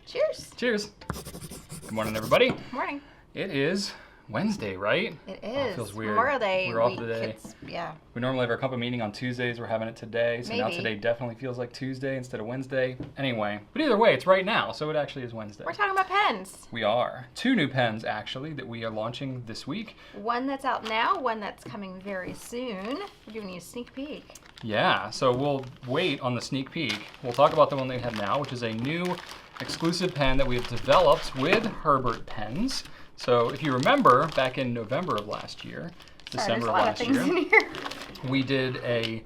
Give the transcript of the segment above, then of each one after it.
Cheers. Cheers. Good morning, everybody. Morning. It is Wednesday, right? It Oh, is. it feels weird. Memorial Day We're off week. today. Yeah. We normally have our company meeting on Tuesdays. We're having it today. So now Maybe. today definitely feels like Tuesday instead of Wednesday. Anyway, but either way, it's right now, so it actually is Wednesday. We're talking about pens. We are. 2 new pens, actually, that we are launching this week. One that's out now, one that's coming very soon. We're giving you a sneak peek. Yeah, so we'll wait on the sneak peek. We'll talk about the one they have now, which is a new exclusive pen that we have developed with Herbert Pens. So if you remember, back in November of last year, December of last year, we did a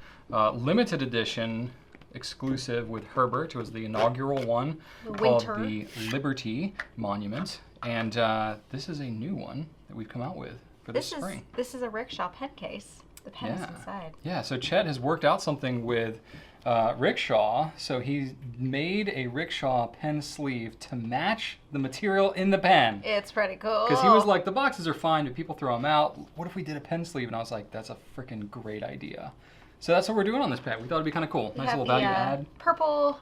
limited edition exclusive with Herbert. It was the inaugural one called the Liberty Monument. And this is a new one that we've come out with for this spring. This is a rickshaw pen case. The pen is inside. Yeah, so Chet has worked out something with rickshaw. So he made a rickshaw pen sleeve to match the material in the pen. It's pretty cool. Because he was like, the boxes are fine, but people throw them out. What if we did a pen sleeve? And I was like, that's a freaking great idea. So that's what we're doing on this pen. We thought it'd be kind of cool. Nice little value add. Purple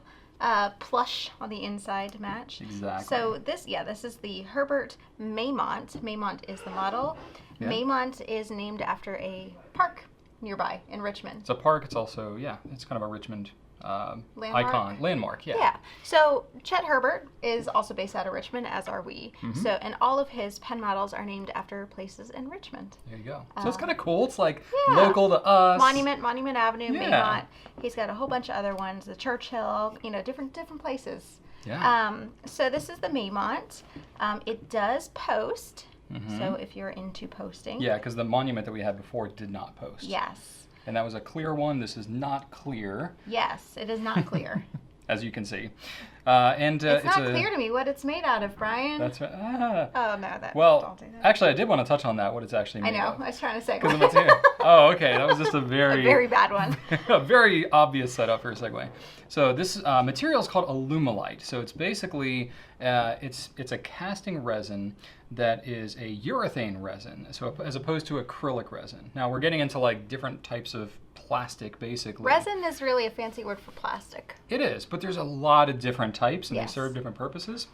plush on the inside to match. Exactly. So this is the Herbert Maymont. Maymont is the model. Yeah. Maymont is named after a park nearby in Richmond. It's a park. It's also, it's kind of a Richmond landmark. Yeah. So Chet Herbert is also based out of Richmond, as are we. Mm-hmm. So, and all of his pen models are named after places in Richmond. There you go. So it's kind of cool. It's like local to us. Monument Avenue, Maymont. He's got a whole bunch of other ones. The Churchill, different places. Yeah. So this is the Maymont. It does post. Mm-hmm. So if you're into posting. Yeah, because the monument that we had before did not post. Yes. And that was a clear one. This is not clear. Yes, it is not clear. As you can see. It's not clear to me what it's made out of, Brian. That's right. Oh, no. Well, actually, I did want to touch on that, what it's actually made of. I was trying to say. Oh, okay. That was just a very bad one. a very obvious setup for a segue. So this material is called alumilite. So it's basically, it's a casting resin that is a urethane resin, so as opposed to acrylic resin. Now we're getting into like different types of plastic, basically. Resin is really a fancy word for plastic. It is, but there's a lot of different types, and Yes. they serve different purposes.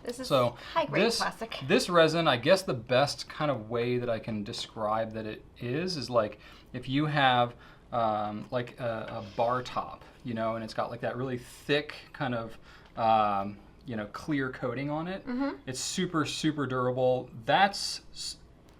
This is So high-grade plastic. This resin, I guess the best kind of way that I can describe that it is like if you have like a bar top, and it's got like that really thick kind of clear coating on it. Mm-hmm. It's super, super durable. That's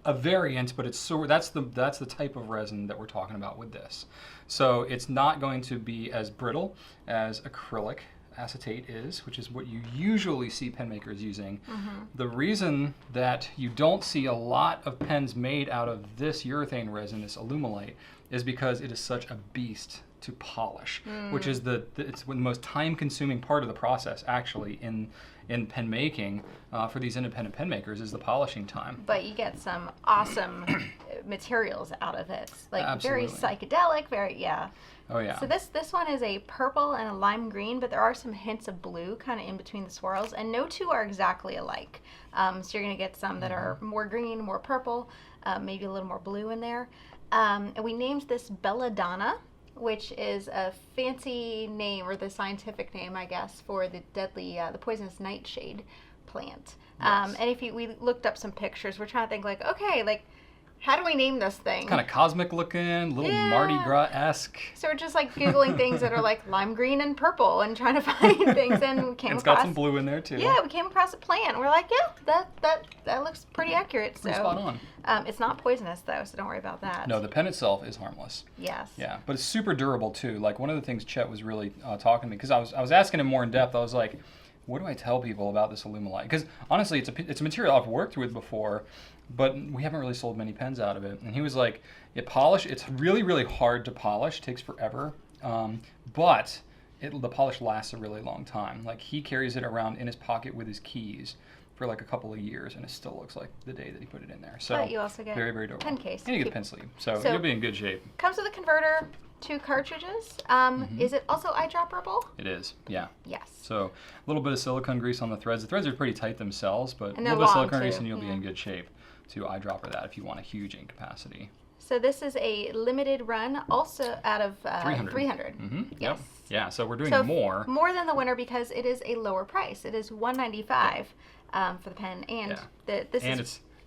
a variant, but that's the type of resin that we're talking about with this. So it's not going to be as brittle as acrylic acetate is, which is what you usually see pen makers using. Mm-hmm. The reason that you don't see a lot of pens made out of this urethane resin, this alumilite, is because it is such a beast to polish, which is it's the most time-consuming part of the process, actually, in pen making for these independent pen makers, is the polishing time. But you get some awesome materials out of it, like Absolutely. very psychedelic, Oh yeah. So this one is a purple and a lime green, but there are some hints of blue kind of in between the swirls, and no two are exactly alike. So you're gonna get some that are more green, more purple, maybe a little more blue in there. And we named this Belladonna, which is a fancy name, or the scientific name, I guess, for the deadly, the poisonous nightshade plant. Yes. And we looked up some pictures, we're trying to think how do we name this thing? Kind of cosmic looking, little Mardi Gras-esque. So we're just Googling things that are lime green and purple and trying to find things, and we came It's across. got some blue in there too. Yeah, we came across a plant. We're like, that looks pretty accurate. Pretty spot on. It's not poisonous though, so don't worry about that. No, the pen itself is harmless. Yes. Yeah, but it's super durable too. Like one of the things Chet was really talking to me, because I was asking him more in depth. I was like, what do I tell people about this alumilite? Because honestly, it's a material I've worked with before, but we haven't really sold many pens out of it. And he was like, it's really, really hard to polish. It takes forever. But the polish lasts a really long time. Like he carries it around in his pocket with his keys for a couple of years, and it still looks like the day that he put it in there. So but you also get very, very durable. pen case. And you get the pen sleeve. So you'll be in good shape. Comes with a converter, 2 cartridges. Is it also eyedropperable? It is, yeah. Yes. So a little bit of silicone grease on the threads. The threads are pretty tight themselves, but a and little bit of long, silicone grease too. and you'll be in good shape to eyedropper that if you want a huge ink capacity. So this is a limited run, also out of 300. Mm-hmm. Yes. Yep. Yeah, so we're doing So more. More than the winner because it is a lower price. It is $195 for the pen, and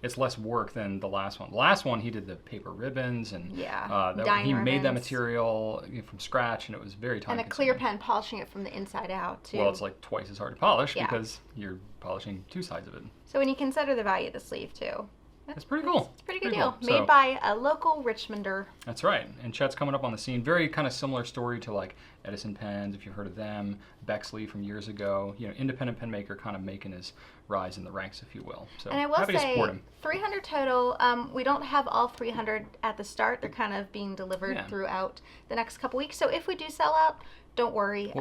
it's less work than the last one. The last one, he did the paper ribbons, and he made that material from scratch, and it was very time-consuming. And a clear pen, polishing it from the inside out, too. Well, it's like twice as hard to polish because you're polishing two sides of it. So when you consider the value of the sleeve, too. It's pretty cool. It's a pretty good deal. Cool. Made by a local Richmonder. That's right. And Chet's coming up on the scene. Very kind of similar story to like Edison Pens, if you've heard of them. Bexley from years ago. Independent pen maker kind of making his rise in the ranks, if you will. So and I will happy to say, support him. 300 total. We don't have all 300 at the start. They're kind of being delivered throughout the next couple weeks. So if we do sell out, don't worry.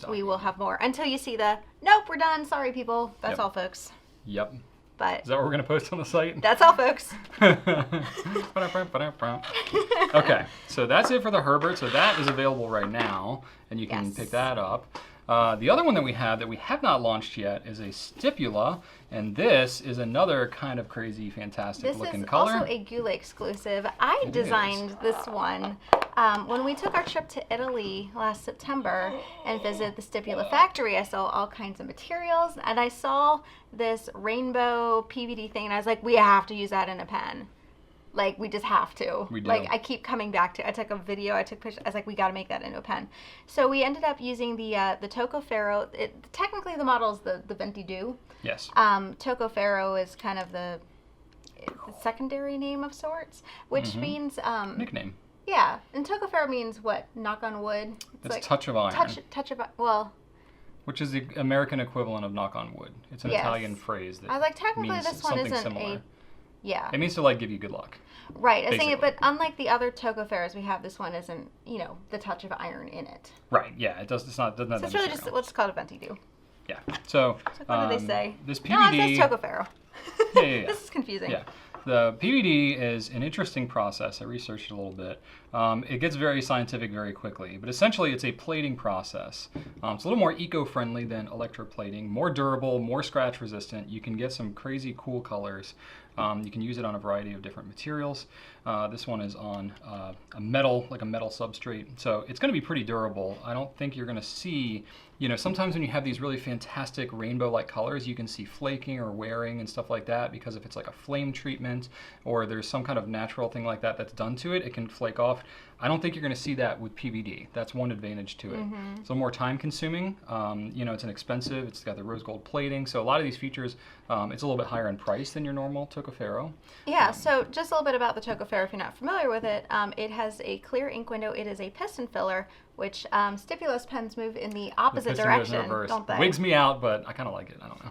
We will have more. Until you see nope, we're done. Sorry, people. That's all, folks. Yep. But is that what we're going to post on the site? That's all, folks. Okay, so that's it for the Herbert. So that is available right now, and you can pick that up. The other one that we have not launched yet is a Stipula, and this is another kind of crazy, fantastic looking color. This is also a Goulet exclusive. I designed this one when we took our trip to Italy last September and visited the Stipula factory. I saw all kinds of materials, and I saw this rainbow PVD thing, and I was like, we have to use that in a pen. Like, we just have to. We do. Like, I keep coming back to it. I took a video, I took pictures. I was like, we got to make that into a pen. So we ended up using the Tocco Ferro. Technically, the model is the Venti Do. Yes. Tocco Ferro is kind of the secondary name of sorts, which means... nickname. Yeah. And Tocco Ferro means what? Knock on wood? It's like touch of iron. Touch of... Well... Which is the American equivalent of knock on wood. It's an Italian phrase that I was like, technically, means this one isn't similar. Yeah. It means to like give you good luck. Right. I was thinking, but unlike the other Tocco Ferros we have, this one isn't, the touch of iron in it. Right. Yeah. It does. It's not. Doesn't have so it's really just what's called a Venti Do. Yeah. So. What do they say? This PVD. No, it says Tocco Ferro. Yeah. This is confusing. Yeah. The PVD is an interesting process. I researched it a little bit. It gets very scientific very quickly, but essentially it's a plating process. It's a little more eco-friendly than electroplating, more durable, more scratch resistant. You can get some crazy cool colors. You can use it on a variety of different materials. This one is on a metal substrate, so it's going to be pretty durable. I don't think you're going to see, sometimes when you have these really fantastic rainbow-like colors, you can see flaking or wearing and stuff like that, because if it's like a flame treatment or there's some kind of natural thing like that that's done to it, it can flake off. I don't think you're going to see that with PVD. That's one advantage to it. It's a little more time consuming. It's inexpensive. It's got the rose gold plating. So a lot of these features, it's a little bit higher in price than your normal Tocco Ferro. Yeah, so just a little bit about the Tocco Ferro if you're not familiar with it. It has a clear ink window. It is a piston filler, which Stipula's pens move in the opposite direction, don't they? Wigs me out, but I kind of like it. I don't know.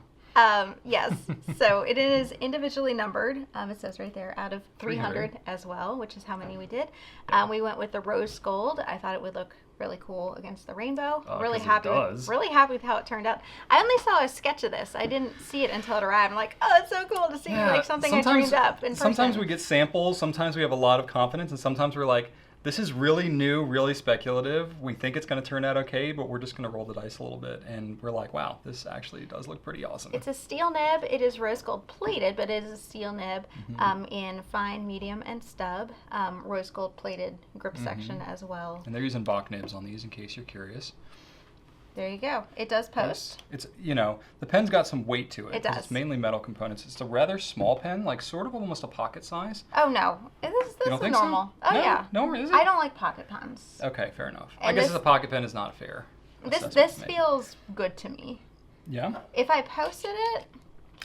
Yes, so it is individually numbered. It says right there, out of 300 as well, which is how many we did. We went with the rose gold. I thought it would look really cool against the rainbow. Really happy with how it turned out. I only saw a sketch of this. I didn't see it until it arrived. I'm like, oh, it's so cool to see something I dreamed up in person. Sometimes we get samples. Sometimes we have a lot of confidence, and sometimes we're like, this is really new, really speculative. We think it's going to turn out okay, but we're just going to roll the dice a little bit. And we're like, wow, this actually does look pretty awesome. It's a steel nib. It is rose gold plated, but it is a steel nib in fine, medium, and stub. Rose gold plated grip section as well. And they're using Bach nibs on these in case you're curious. There you go. It does post. It's the pen's got some weight to it. It does. It's mainly metal components. It's a rather small pen, like sort of almost a pocket size. Oh no, this is normal. So? Oh yeah. No, is it? I don't like pocket pens. Okay, fair enough. I guess a pocket pen is not fair. This feels good to me. Yeah. If I posted it.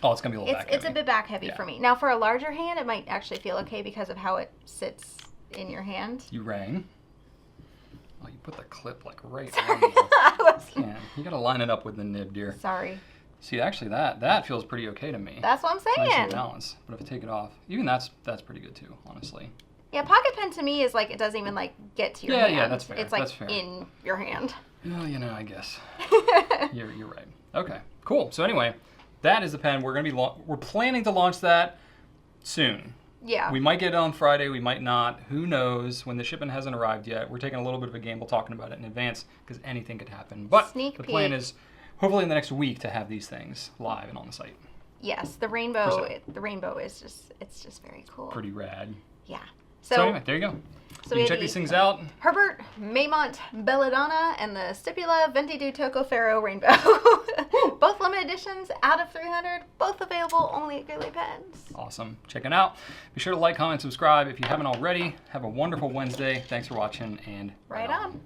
Oh, it's gonna be a little back heavy. It's a bit back heavy for me. Now for a larger hand, it might actually feel okay because of how it sits in your hand. You rang. Oh, you put the clip like right on me. You gotta line it up with the nib, dear. Sorry. See, actually, that feels pretty okay to me. That's what I'm saying. Nice and balanced. But if I take it off, even that's pretty good too, honestly. Yeah, pocket pen to me is like it doesn't even like get to your hand. Yeah, that's fair. It's like in your hand. Well, I guess you're right. Okay, cool. So anyway, that is the pen. We're planning to launch that soon. Yeah. We might get it on Friday, we might not. Who knows? When the shipment hasn't arrived yet. We're taking a little bit of a gamble talking about it in advance because anything could happen. But the plan is hopefully in the next week to have these things live and on the site. Yes, the rainbow is just very cool. Pretty rad. Yeah. So anyway, there you go. So You we can check have these the things out. Herbert Maymont Belladonna and the Stipula Tocco Ferro Rainbow. Both limited editions, out of 300, both available only at Goulet Pens. Awesome. Check it out. Be sure to like, comment, subscribe if you haven't already. Have a wonderful Wednesday. Thanks for watching, and Right on.